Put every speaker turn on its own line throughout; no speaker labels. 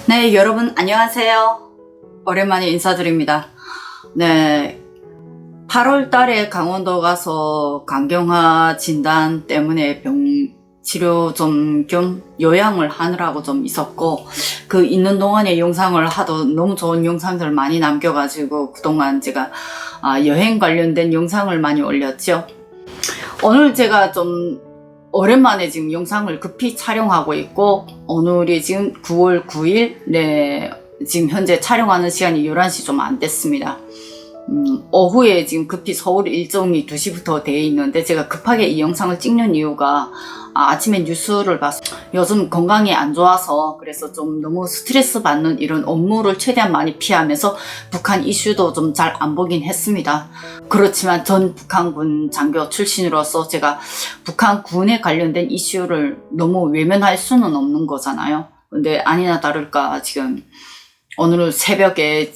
네, 여러분 안녕하세요. 오랜만에 인사드립니다. 네, 8월 달에 강원도 가서 간경화 진단 때문에 치료 겸 요양을 하느라고 좀 있었고, 그 있는 동안에 영상을 하도 너무 좋은 영상들 많이 남겨가지고 그동안 제가 여행 관련된 영상을 많이 올렸죠. 오늘 제가 좀 오랜만에 지금 영상을 급히 촬영하고 있고, 오늘이 지금 9월 9일, 네, 지금 현재 촬영하는 시간이 11시 좀 안 됐습니다. 오후에 지금 급히 서울 일정이 2시부터 돼 있는데, 제가 급하게 이 영상을 찍는 이유가 아침에 뉴스를 봤어요. 요즘 건강이 안 좋아서, 그래서 좀 너무 스트레스 받는 이런 업무를 최대한 많이 피하면서 북한 이슈도 좀 잘 안 보긴 했습니다. 그렇지만 전 북한군 장교 출신으로서 제가 북한군에 관련된 이슈를 너무 외면할 수는 없는 거잖아요. 근데 아니나 다를까 지금 오늘 새벽에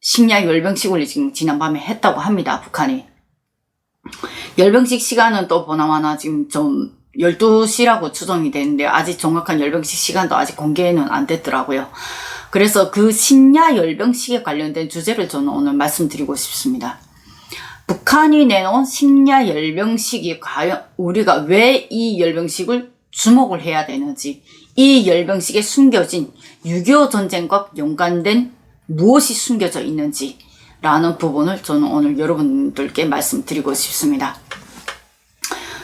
식량 열병식을 지금 지난밤에 했다고 합니다. 북한이. 열병식 시간은 또 보나마나 지금 좀 12시라고 추정이 되는데, 아직 정확한 열병식 시간도 아직 공개는 안 됐더라고요. 그래서 그 심야 열병식에 관련된 주제를 저는 오늘 말씀드리고 싶습니다. 북한이 내놓은 심야 열병식이 과연 우리가 왜 이 열병식을 주목을 해야 되는지, 이 열병식에 숨겨진 6.25 전쟁과 연관된 무엇이 숨겨져 있는지 라는 부분을 저는 오늘 여러분들께 말씀드리고 싶습니다.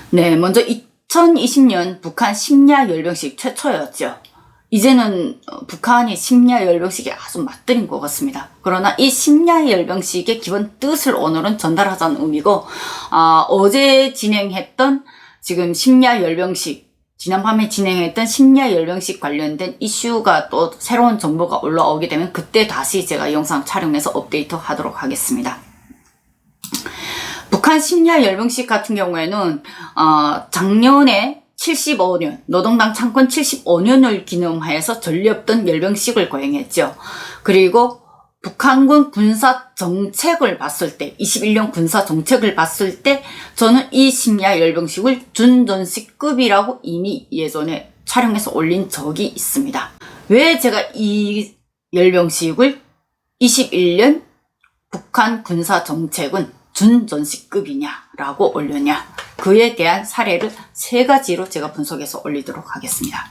네, 먼저 2020년 북한 심야 열병식 최초였죠. 이제는 북한이 심야 열병식에 아주 맞들인 것 같습니다. 그러나 이 심야 열병식의 기본 뜻을 오늘은 전달하자는 의미고, 어제 진행했던 지금 심야 열병식, 지난밤에 진행했던 심야 열병식 관련된 이슈가 또 새로운 정보가 올라오게 되면 그때 다시 제가 영상 촬영해서 업데이트 하도록 하겠습니다. 북한 심야 열병식 같은 경우에는 작년에 75년 노동당 창건 75년을 기념하여서 전례없던 열병식을 거행했죠. 그리고 북한군 군사 정책을 봤을 때, 21년 군사 정책을 봤을 때 저는 이 심야 열병식을 준전시급이라고 이미 예전에 촬영해서 올린 적이 있습니다. 왜 제가 이 열병식을 21년 북한 군사 정책은 준전시급이냐라고 올렸냐, 그에 대한 사례를 3가지로 제가 분석해서 올리도록 하겠습니다.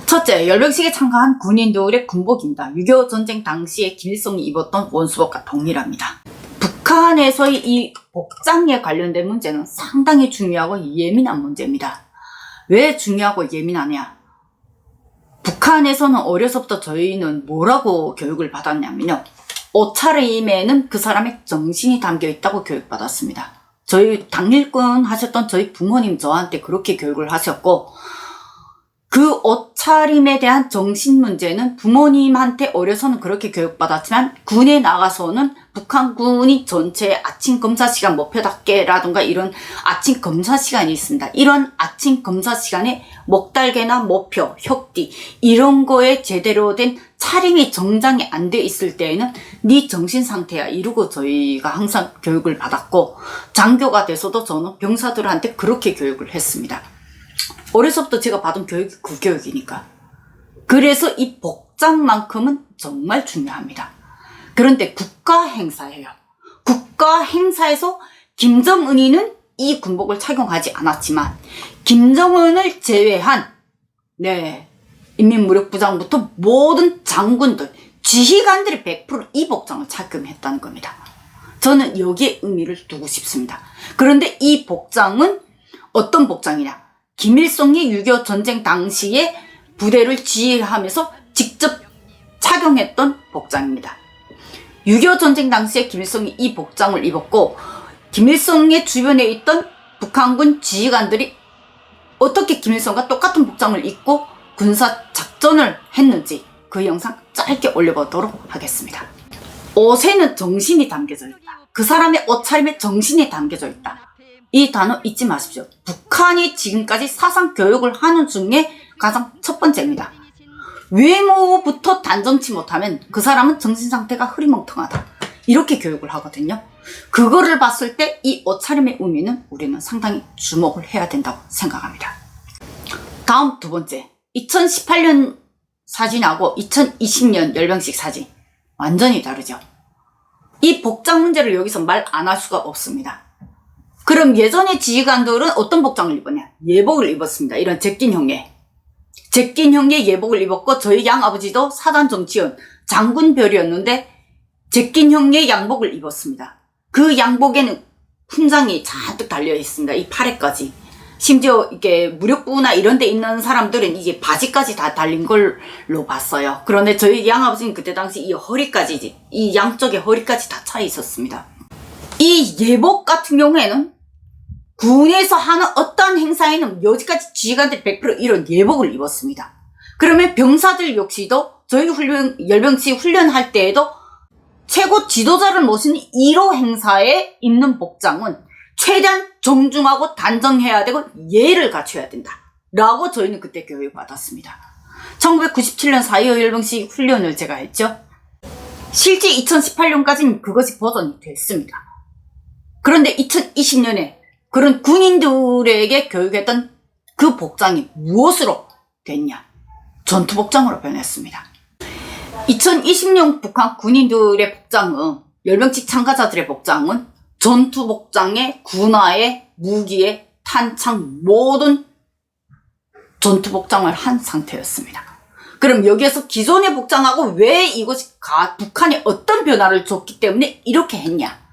첫째, 열병식에 참가한 군인들의 군복입니다. 6.25 전쟁 당시에 김일성이 입었던 원수복과 동일합니다. 북한에서의 이 복장에 관련된 문제는 상당히 중요하고 예민한 문제입니다. 왜 중요하고 예민하냐? 북한에서는 어려서부터 저희는 뭐라고 교육을 받았냐면요, 옷차림에는 그 사람의 정신이 담겨 있다고 교육받았습니다. 저희 당일군 하셨던 저희 부모님 저한테 그렇게 교육을 하셨고, 그 옷차림에 대한 정신 문제는 부모님한테 어려서는 그렇게 교육받았지만, 군에 나가서는 북한군이 전체 아침 검사 시간 목표답게라든가 이런 아침 검사 시간이 있습니다. 이런 아침 검사 시간에 목달개나 목표, 혁띠 이런 거에 제대로 된 차림이 정장이 안 돼 있을 때에는 네 정신 상태야 이러고 저희가 항상 교육을 받았고, 장교가 돼서도 저는 병사들한테 그렇게 교육을 했습니다. 어려서부터 제가 받은 교육이 그 교육이니까. 그래서 이 복장만큼은 정말 중요합니다. 그런데 국가 행사예요. 국가 행사에서 김정은이는 이 군복을 착용하지 않았지만, 김정은을 제외한 인민무력부장부터 모든 장군들, 지휘관들이 100% 이 복장을 착용했다는 겁니다. 저는 여기에 의미를 두고 싶습니다. 그런데 이 복장은 어떤 복장이냐? 김일성이 6.25 전쟁 당시에 부대를 지휘하면서 직접 착용했던 복장입니다. 6.25 전쟁 당시에 김일성이 이 복장을 입었고, 김일성의 주변에 있던 북한군 지휘관들이 어떻게 김일성과 똑같은 복장을 입고 군사 작전을 했는지 그 영상 짧게 올려보도록 하겠습니다. 옷에는 정신이 담겨져 있다. 그 사람의 옷차림에 정신이 담겨져 있다. 이 단어 잊지 마십시오. 북한이 지금까지 사상 교육을 하는 중에 가장 첫 번째입니다. 외모부터 단정치 못하면 그 사람은 정신 상태가 흐리멍텅하다, 이렇게 교육을 하거든요. 그거를 봤을 때 이 옷차림의 의미는 우리는 상당히 주목을 해야 된다고 생각합니다. 다음 두 번째, 2018년 사진하고 2020년 열병식 사진 완전히 다르죠. 이 복장 문제를 여기서 말 안 할 수가 없습니다. 그럼 예전에 지휘관들은 어떤 복장을 입었냐? 예복을 입었습니다. 이런 제낀 형의 예복을 입었고, 저희 양아버지도 사단 정치원 장군별이었는데 제낀 형의 양복을 입었습니다. 그 양복에는 훈장이 잔뜩 달려 있습니다. 이 팔에까지. 심지어 이게 무력부나 이런 데 있는 사람들은 이게 바지까지 다 달린 걸로 봤어요. 그런데 저희 양아버지는 그때 당시 이 양쪽에 허리까지 다 차 있었습니다. 이 예복 같은 경우에는 군에서 하는 어떠한 행사에는 여지까지 지휘관들이 100% 이런 예복을 입었습니다. 그러면 병사들 역시도 저희 열병식 훈련할 때에도 최고 지도자를 모시는 1호 행사에 입는 복장은 최대한 정중하고 단정해야 되고 예를 갖춰야 된다 라고 저희는 그때 교육받았습니다. 1997년 4.25 열병식 훈련을 제가 했죠. 실제 2018년까지는 그것이 보존이 됐습니다. 그런데 2020년에 그런 군인들에게 교육했던 그 복장이 무엇으로 됐냐? 전투복장으로 변했습니다. 2020년 북한 군인들의 복장은, 열병식 참가자들의 복장은 전투복장에 군화에 무기에 탄창 모든 전투복장을 한 상태였습니다. 그럼 여기에서 기존의 복장하고 왜 이것이 북한에 어떤 변화를 줬기 때문에 이렇게 했냐?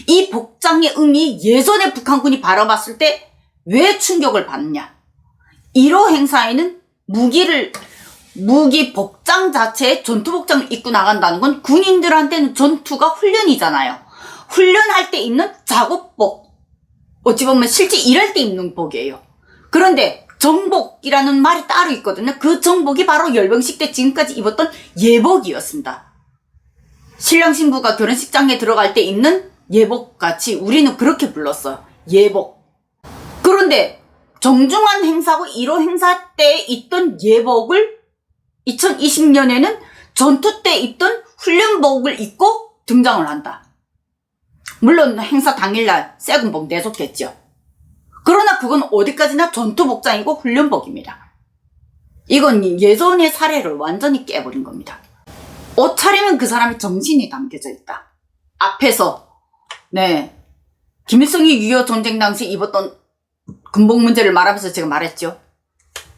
이 복장의 의미, 예전에 북한군이 바라봤을 때 왜 충격을 받느냐? 1호 행사에는 무기 복장 자체에 전투복장을 입고 나간다는 건 군인들한테는 전투가 훈련이잖아요. 훈련할 때 입는 작업복, 어찌 보면 실제 일할 때 입는 복이에요. 그런데 정복이라는 말이 따로 있거든요. 그 정복이 바로 열병식 때 지금까지 입었던 예복이었습니다. 신랑 신부가 결혼식장에 들어갈 때 입는 예복같이 우리는 그렇게 불렀어요. 예복. 그런데 정중한 행사고 1호 행사 때 입던 예복을 2020년에는 전투 때 입던 훈련복을 입고 등장을 한다. 물론 행사 당일날 세군복 내줬겠죠. 그러나 그건 어디까지나 전투복장이고 훈련복입니다. 이건 예전의 사례를 완전히 깨버린 겁니다. 옷차림은 그 사람의 정신이 담겨져 있다. 앞에서 김일성이 6.25 전쟁 당시 입었던 군복 문제를 말하면서 제가 말했죠.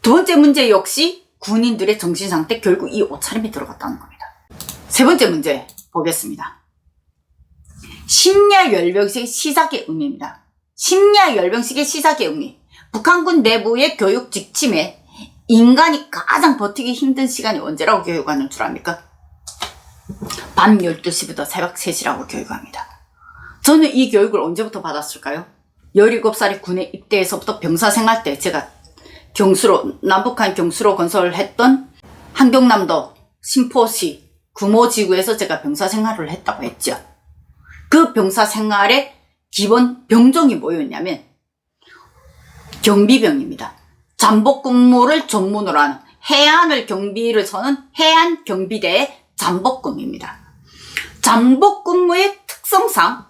두 번째 문제 역시 군인들의 정신 상태, 결국 이 옷차림이 들어갔다는 겁니다. 세 번째 문제 보겠습니다. 심야 열병식의 시작의 의미입니다. 심야 열병식의 시작의 의미. 북한군 내부의 교육 지침에 인간이 가장 버티기 힘든 시간이 언제라고 교육하는 줄 압니까? 밤 12시부터 새벽 3시라고 교육합니다. 저는 이 교육을 언제부터 받았을까요? 17살에 군에 입대해서부터 병사생활 때 제가 남북한 경수로 건설했던 한경남도 신포시 구모지구에서 제가 병사생활을 했다고 했죠. 그 병사생활의 기본 병종이 뭐였냐면 경비병입니다. 잠복근무를 전문으로 하는, 해안을 경비를 서는 해안경비대의 잠복근무입니다. 잠복근무의 특성상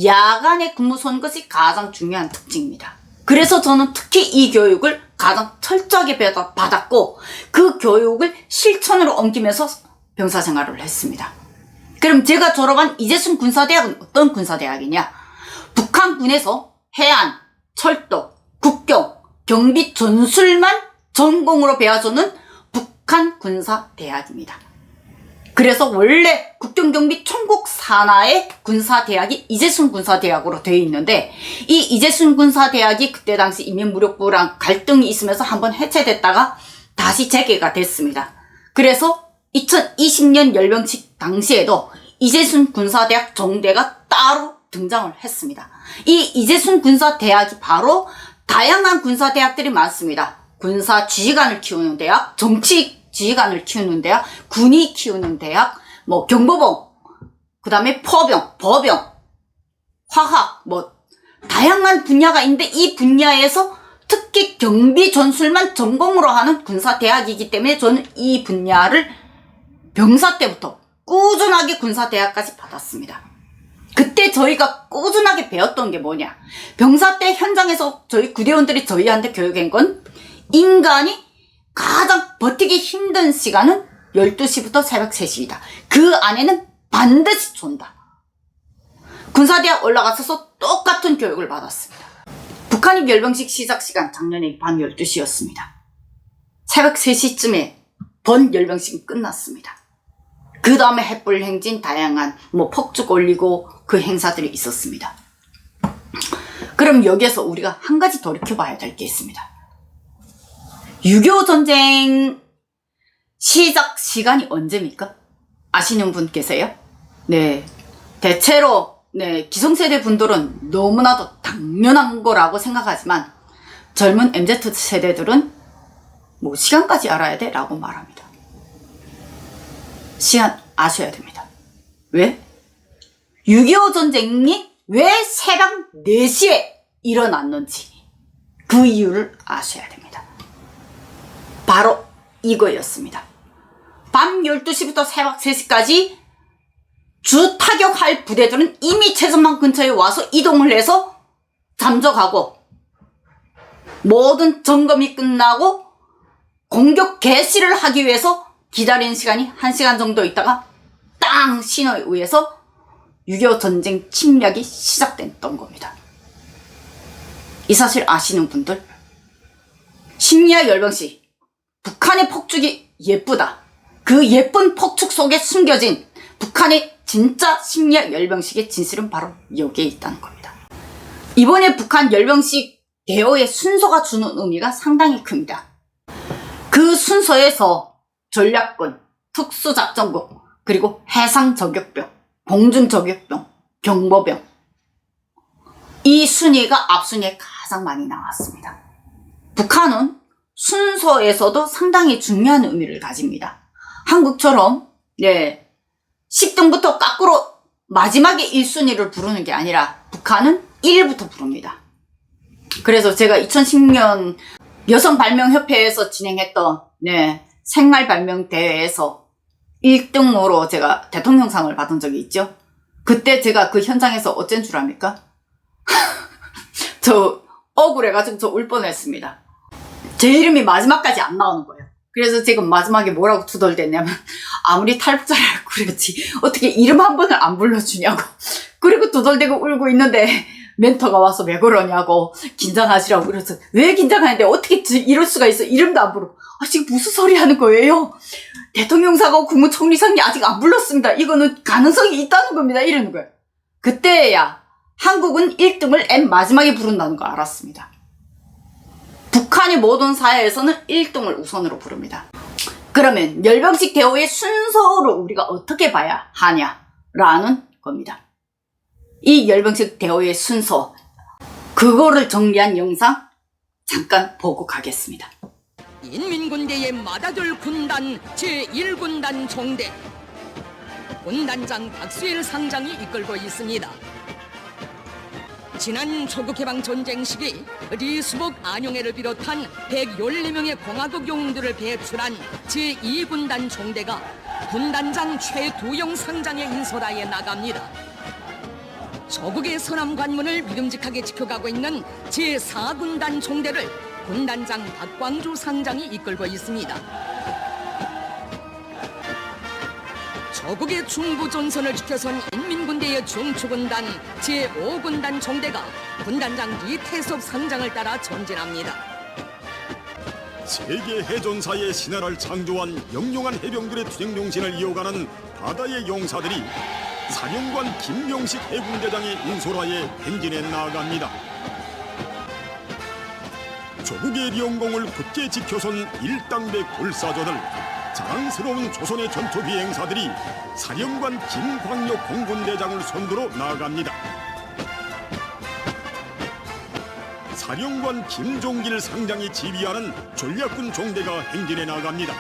야간에 근무 서는 것이 가장 중요한 특징입니다. 그래서 저는 특히 이 교육을 가장 철저하게 받았고 그 교육을 실천으로 옮기면서 병사생활을 했습니다. 그럼 제가 졸업한 이재순 군사대학은 어떤 군사대학이냐? 북한군에서 해안, 철도, 국경, 경비 전술만 전공으로 배워주는 북한 군사대학입니다. 그래서 원래 국경경비 총국 산하의 군사대학이 이재순 군사대학으로 되어 있는데, 이 이재순 군사대학이 그때 당시 인민무력부랑 갈등이 있으면서 한번 해체됐다가 다시 재개가 됐습니다. 그래서 2020년 열병식 당시에도 이재순 군사대학 정대가 따로 등장을 했습니다. 이 이재순 군사대학이 바로 다양한 군사대학들이 많습니다. 군사 지휘관을 키우는 대학, 정치 지휘관을 키우는 대학, 군이 키우는 대학, 경보봉, 그 다음에 포병, 법영, 화학, 다양한 분야가 있는데 이 분야에서 특히 경비 전술만 전공으로 하는 군사대학이기 때문에 저는 이 분야를 병사 때부터 꾸준하게 군사대학까지 받았습니다. 그때 저희가 꾸준하게 배웠던 게 뭐냐? 병사 때 현장에서 저희 구대원들이 저희한테 교육한 건 인간이 가장 버티기 힘든 시간은 12시부터 새벽 3시이다. 그 안에는 반드시 존다. 군사대학 올라가서 똑같은 교육을 받았습니다. 북한의 열병식 시작 시간 작년에 밤 12시였습니다. 새벽 3시쯤에 번 열병식은 끝났습니다. 그 다음에 햇불 행진 다양한 폭죽 올리고 그 행사들이 있었습니다. 그럼 여기에서 우리가 한 가지 돌이켜봐야 될 게 있습니다. 6.25 전쟁 시작 시간이 언제입니까? 아시는 분 계세요? 네. 대체로 기성세대 분들은 너무나도 당연한 거라고 생각하지만 젊은 MZ세대들은 시간까지 알아야 돼? 라고 말합니다. 시간 아셔야 됩니다. 왜? 6.25 전쟁이 왜 새벽 4시에 일어났는지 그 이유를 아셔야 됩니다. 바로 이거였습니다. 밤 12시부터 새벽 3시까지 주 타격할 부대들은 이미 최전방 근처에 와서 이동을 해서 잠적하고 모든 점검이 끝나고 공격 개시를 하기 위해서 기다리는 시간이 1시간 정도 있다가 땅 신호에 의해서 6.25 전쟁 침략이 시작됐던 겁니다. 이 사실 아시는 분들? 심야 열병시 북한의 폭죽이 예쁘다. 그 예쁜 폭죽 속에 숨겨진 북한의 진짜 심야 열병식의 진실은 바로 여기에 있다는 겁니다. 이번에 북한 열병식 대여의 순서가 주는 의미가 상당히 큽니다. 그 순서에서 전략군, 특수작전국, 그리고 해상저격병, 공중저격병, 경보병 이 순위가 앞순위에 가장 많이 나왔습니다. 북한은 순서에서도 상당히 중요한 의미를 가집니다. 한국처럼 10등부터 거꾸로 마지막에 1순위를 부르는 게 아니라 북한은 1부터 부릅니다. 그래서 제가 2010년 여성발명협회에서 진행했던 생활발명대회에서 1등으로 제가 대통령상을 받은 적이 있죠. 그때 제가 그 현장에서 어쩐 줄 압니까? 저 억울해가지고 저 울 뻔했습니다. 제 이름이 마지막까지 안 나오는 거예요. 그래서 지금 마지막에 뭐라고 투덜댔냐면 아무리 탈북자라고 그랬지 어떻게 이름 한 번을 안 불러주냐고. 그리고 투덜대고 울고 있는데 멘토가 와서 왜 그러냐고 긴장하시라고. 그래서 왜 긴장하는데 어떻게 이럴 수가 있어. 이름도 안 부르고. 지금 무슨 소리 하는 거예요. 대통령상하고 국무총리상이 아직 안 불렀습니다. 이거는 가능성이 있다는 겁니다. 이러는 거예요. 그때야 한국은 1등을 맨 마지막에 부른다는 거 알았습니다. 북한의 모든 사회에서는 1등을 우선으로 부릅니다. 그러면 열병식 대우의 순서로 우리가 어떻게 봐야 하냐라는 겁니다. 이 열병식 대우의 순서, 그거를 정리한 영상 잠깐 보고 가겠습니다.
인민군대의 마다들 군단 제1군단 종대 군단장 박수일 상장이 이끌고 있습니다. 지난 조국해방 전쟁 시기 리수복 안용회를 비롯한 114명의 공화국 영웅들을 배출한 제2군단 종대가 군단장 최두영 상장의 인솔하에 나갑니다. 조국의 서남 관문을 믿음직하게 지켜가고 있는 제4군단 종대를 군단장 박광주 상장이 이끌고 있습니다. 조국의 중부전선을 지켜선 인민군대의 중추군단 제5군단 종대가 군단장 리태섭 상장을 따라 전진합니다.
세계 해전사의 신화를 창조한 영롱한 해병들의 투쟁용신을 이어가는 바다의 용사들이 사령관 김명식 해군대장의 인솔하에 행진해 나아갑니다. 조국의 영공을 굳게 지켜선 일당백 불사조들, 자랑스러운 조선의 전투 비행사들이 사령관 김광역 공군대장을 선두로 나아갑니다. 사령관 김종길 상장이 지휘하는 전략군 종대가 행진해 나갑니다.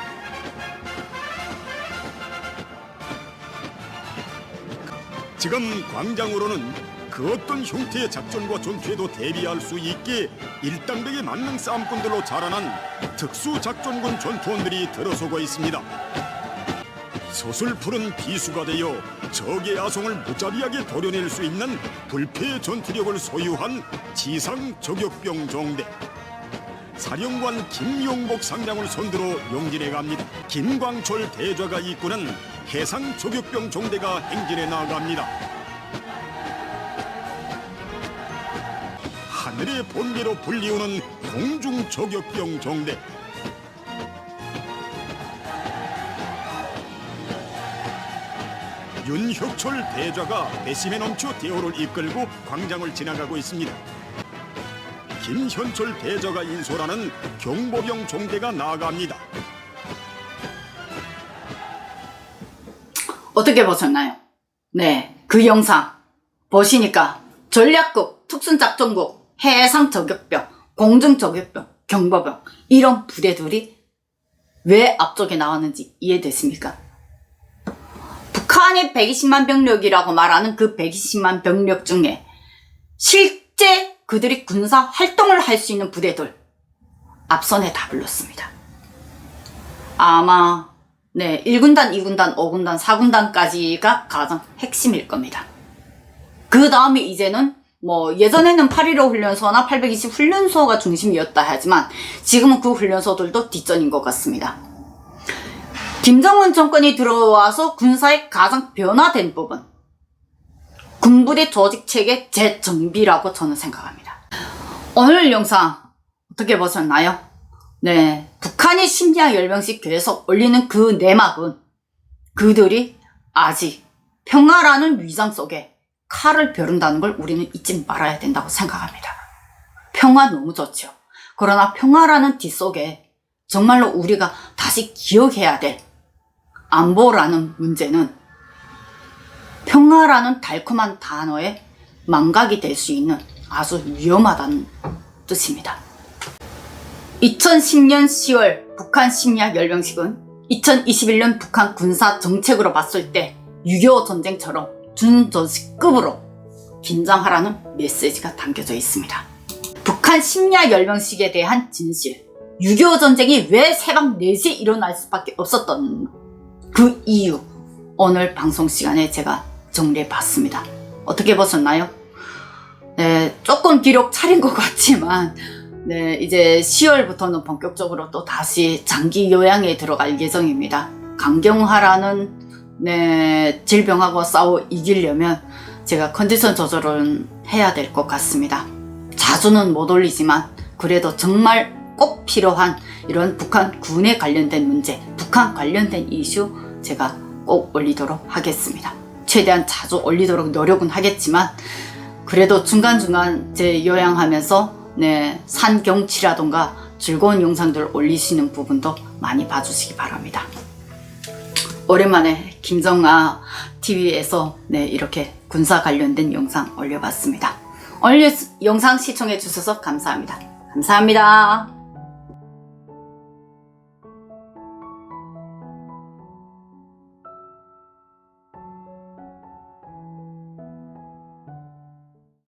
지금 광장으로는 그 어떤 형태의 작전과 전투에도 대비할 수 있게 일당백의 만능 싸움꾼들로 자라난 특수작전군 전투원들이 들어서고 있습니다. 서슬푸른 비수가 되어 적의 아성을 무자비하게 도려낼 수 있는 불패의 전투력을 소유한 지상 저격병 종대. 사령관 김용복 상장을 선두로 용진해 갑니다. 김광철 대좌가 이끄는 해상 저격병 종대가 행진해 나갑니다. 하늘의 번개로 불리우는 공중 저격병 종대. 윤혁철 대좌가 배심에 넘쳐 대호를 이끌고 광장을 지나가고 있습니다. 김현철 대좌가 인솔하는 경보병 종대가 나아갑니다.
어떻게 보셨나요? 네, 그 영상 보시니까 전략국, 특순작전국, 해상저격병, 공중저격병, 경보병 이런 부대들이 왜 앞쪽에 나왔는지 이해됐습니까? 북한이 120만 병력이라고 말하는 그 120만 병력 중에 실제 그들이 군사 활동을 할 수 있는 부대들 앞선에 다 불렀습니다. 아마 1군단, 2군단, 5군단, 4군단까지가 가장 핵심일 겁니다. 그 다음에 이제는 예전에는 8.15 훈련소나 820 훈련소가 중심이었다 하지만 지금은 그 훈련소들도 뒷전인 것 같습니다. 김정은 정권이 들어와서 군사의 가장 변화된 부분, 군부대 조직체계 재정비라고 저는 생각합니다. 오늘 영상 어떻게 보셨나요? 네, 북한이 심야 열병식 계속 올리는 그 내막은 그들이 아직 평화라는 위장 속에 칼을 벼른다는 걸 우리는 잊지 말아야 된다고 생각합니다. 평화 너무 좋죠. 그러나 평화라는 뒷속에 정말로 우리가 다시 기억해야 될 안보라는 문제는 평화라는 달콤한 단어에 망각이 될 수 있는 아주 위험하다는 뜻입니다. 2010년 10월 북한 심야 열병식은 2021년 북한 군사 정책으로 봤을 때 6.25 전쟁처럼 준전시급으로 긴장하라는 메시지가 담겨져 있습니다. 북한 심야 열병식에 대한 진실, 6.25 전쟁이 왜 새벽 4시에 일어날 수밖에 없었던 그 이유, 오늘 방송 시간에 제가 정리해봤습니다. 어떻게 보셨나요? 네, 조금 기록 차린 것 같지만 이제 10월부터는 본격적으로 또 다시 장기 요양에 들어갈 예정입니다. 강경화라는 질병하고 싸워 이기려면 제가 컨디션 조절은 해야 될 것 같습니다. 자주는 못 올리지만 그래도 정말 꼭 필요한 이런 북한 군에 관련된 문제, 북한 관련된 이슈 제가 꼭 올리도록 하겠습니다. 최대한 자주 올리도록 노력은 하겠지만 그래도 중간중간 제 요양하면서 산 경치라던가 즐거운 영상들 올리시는 부분도 많이 봐주시기 바랍니다. 오랜만에 김정아 TV에서 이렇게 군사 관련된 영상 올려봤습니다. 오늘 영상 시청해 주셔서 감사합니다. 감사합니다.